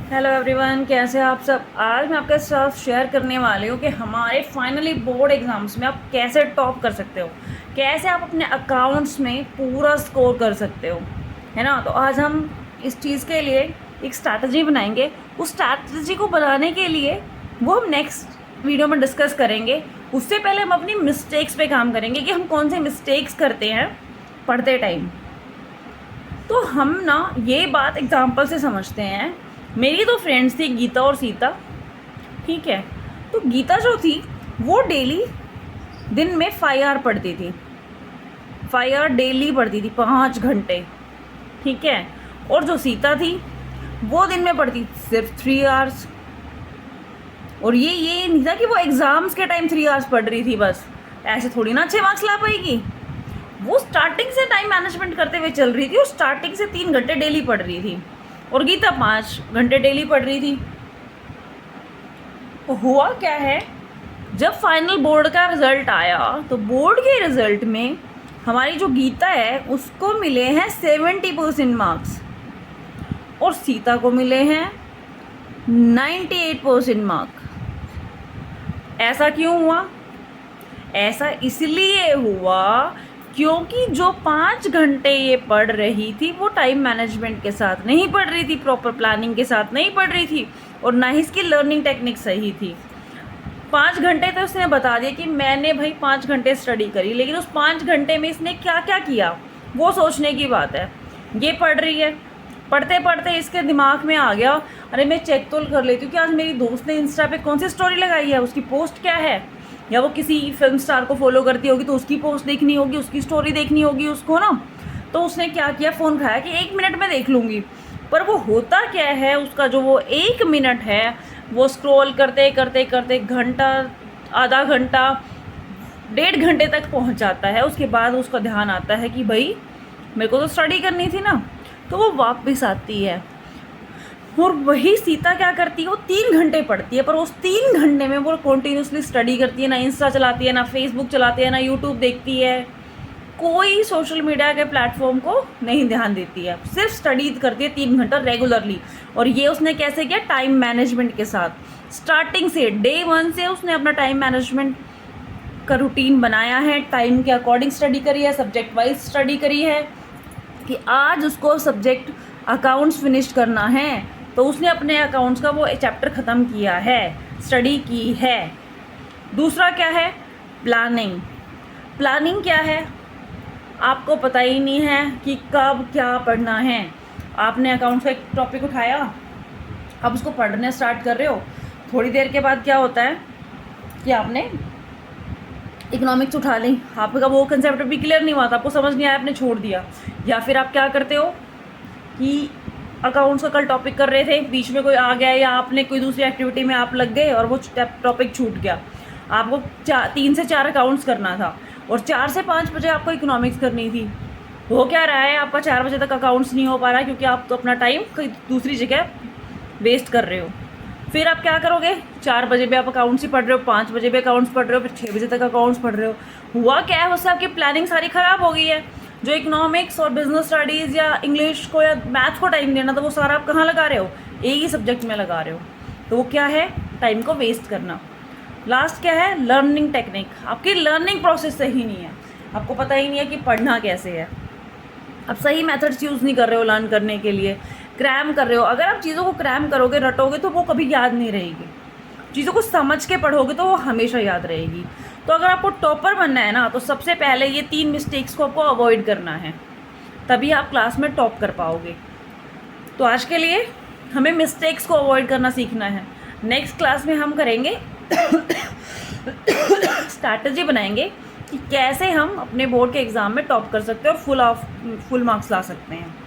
Hello everyone, कैसे आप सब। आज मैं आपके साथ शेयर करने वाली हूँ कि हमारे फाइनली बोर्ड एग्ज़ाम्स में आप कैसे टॉप कर सकते हो, कैसे आप अपने अकाउंट्स में पूरा स्कोर कर सकते हो, है ना। तो आज हम इस चीज़ के लिए एक स्ट्रैटेजी बनाएंगे। उस स्ट्रैटेजी को बनाने के लिए वो हम नेक्स्ट वीडियो में डिस्कस करेंगे। उससे पहले हम अपनी मिस्टेक्स पे काम करेंगे कि हम कौन से मिस्टेक्स करते हैं पढ़ते टाइम। तो हम ना ये बात एग्जाम्पल से समझते हैं। मेरी तो फ्रेंड्स थी गीता और सीता, ठीक है। तो गीता जो थी वो डेली दिन में 5 आवर पढ़ती थी, 5 आवर डेली पढ़ती थी, 5 घंटे, ठीक है। और जो सीता थी वो दिन में पढ़ती सिर्फ 3 आवर्स। और ये नहीं था कि वो एग्ज़ाम्स के टाइम 3 आवर्स पढ़ रही थी, बस ऐसे थोड़ी ना अच्छे मार्क्स ला पाएगी। वो स्टार्टिंग से टाइम मैनेजमेंट करते हुए चल रही थी। वो स्टार्टिंग से 3 घंटे डेली पढ़ रही थी और गीता 5 घंटे डेली पढ़ रही थी। तो हुआ क्या है, जब फाइनल बोर्ड का रिजल्ट आया तो बोर्ड के रिजल्ट में हमारी जो गीता है उसको मिले हैं 70% मार्क्स और सीता को मिले हैं 98% मार्क। ऐसा क्यों हुआ? ऐसा इसलिए हुआ क्योंकि जो 5 घंटे ये पढ़ रही थी वो टाइम मैनेजमेंट के साथ नहीं पढ़ रही थी, प्रॉपर प्लानिंग के साथ नहीं पढ़ रही थी, और ना ही इसकी लर्निंग टेक्निक सही थी। 5 घंटे तो उसने बता दिया कि मैंने भाई 5 घंटे स्टडी करी, लेकिन उस 5 घंटे में इसने क्या क्या किया वो सोचने की बात है। ये पढ़ रही है, पढ़ते पढ़ते इसके दिमाग में आ गया, अरे मैं चेक तो कर लेती हूँ कि आज मेरी दोस्त ने इंस्टा पे कौन सी स्टोरी लगाई है, उसकी पोस्ट क्या है, या वो किसी फिल्म स्टार को फॉलो करती होगी तो उसकी पोस्ट देखनी होगी, उसकी स्टोरी देखनी होगी उसको ना। तो उसने क्या किया, फ़ोन उठाया कि 1 मिनट में देख लूँगी। पर वो होता क्या है, उसका जो वो 1 मिनट है वो स्क्रॉल करते करते करते घंटा, आधा घंटा, 1.5 घंटे तक पहुंच जाता है। उसके बाद उसका ध्यान आता है कि भाई मेरे को तो स्टडी करनी थी ना। तो वो वापस आती है और वही सीता क्या करती है, वो 3 घंटे पढ़ती है, पर उस 3 घंटे में वो कंटिन्यूसली स्टडी करती है, ना इंस्टा चलाती है, ना फेसबुक चलाती है, ना यूट्यूब देखती है, कोई सोशल मीडिया के प्लेटफॉर्म को नहीं ध्यान देती है, सिर्फ स्टडी करती है 3 घंटा रेगुलरली। और ये उसने कैसे किया, टाइम मैनेजमेंट के साथ। स्टार्टिंग से डे 1 से उसने अपना टाइम मैनेजमेंट का रूटीन बनाया है, टाइम के अकॉर्डिंग स्टडी करी है, सब्जेक्ट वाइज स्टडी करी है कि आज उसको सब्जेक्ट अकाउंट्स फिनिश करना है, तो उसने अपने अकाउंट्स का वो चैप्टर ख़त्म किया है, स्टडी की है। दूसरा क्या है, प्लानिंग। प्लानिंग क्या है, आपको पता ही नहीं है कि कब क्या पढ़ना है। आपने अकाउंट्स का एक टॉपिक उठाया, अब उसको पढ़ने स्टार्ट कर रहे हो, थोड़ी देर के बाद क्या होता है कि आपने इकोनॉमिक्स उठा ली, आपका वो कंसेप्ट भी क्लियर नहीं हुआ था, आपको समझ नहीं आया, आपने छोड़ दिया। या फिर आप क्या करते हो कि अकाउंट्स का कल टॉपिक कर रहे थे, बीच में कोई आ गया या आपने कोई दूसरी एक्टिविटी में आप लग गए और वो टॉपिक छूट गया। आपको 3 से 4 अकाउंट्स करना था और 4 से 5 बजे आपको इकोनॉमिक्स करनी थी। हो क्या रहा है, आपका 4 बजे तक अकाउंट्स नहीं हो पा रहा क्योंकि आप तो अपना टाइम कहीं दूसरी जगह वेस्ट कर रहे हो। फिर आप क्या करोगे, 4 बजे भी आप अकाउंट्स ही पढ़ रहे हो, 5 बजे भी अकाउंट्स पढ़ रहे हो, फिर 6 बजे तक अकाउंट्स पढ़ रहे हो। हुआ क्या है, उससे आपकी प्लानिंग सारी ख़राब हो गई है। जो इकोनॉमिक्स और बिजनेस स्टडीज़ या इंग्लिश को या मैथ को टाइम देना था, वो सारा आप कहाँ लगा रहे हो, एक ही सब्जेक्ट में लगा रहे हो। तो वो क्या है, टाइम को वेस्ट करना। लास्ट क्या है, लर्निंग टेक्निक। आपकी लर्निंग प्रोसेस सही नहीं है, आपको पता ही नहीं है कि पढ़ना कैसे है, आप सही मेथड्स यूज़ नहीं कर रहे हो लर्न करने के लिए, क्रैम कर रहे हो। अगर आप चीज़ों को क्रैम करोगे, रटोगे, तो वो कभी याद नहीं रहेगी। चीज़ों को समझ के पढ़ोगे तो वो हमेशा याद रहेगी। तो अगर आपको टॉपर बनना है ना, तो सबसे पहले ये 3 मिस्टेक्स को आपको अवॉइड करना है, तभी आप क्लास में टॉप कर पाओगे। तो आज के लिए हमें मिस्टेक्स को अवॉइड करना सीखना है। नेक्स्ट क्लास में हम करेंगे स्ट्रैटेजी बनाएंगे कि कैसे हम अपने बोर्ड के एग्ज़ाम में टॉप कर सकते हैं और फुल मार्क्स ला सकते हैं।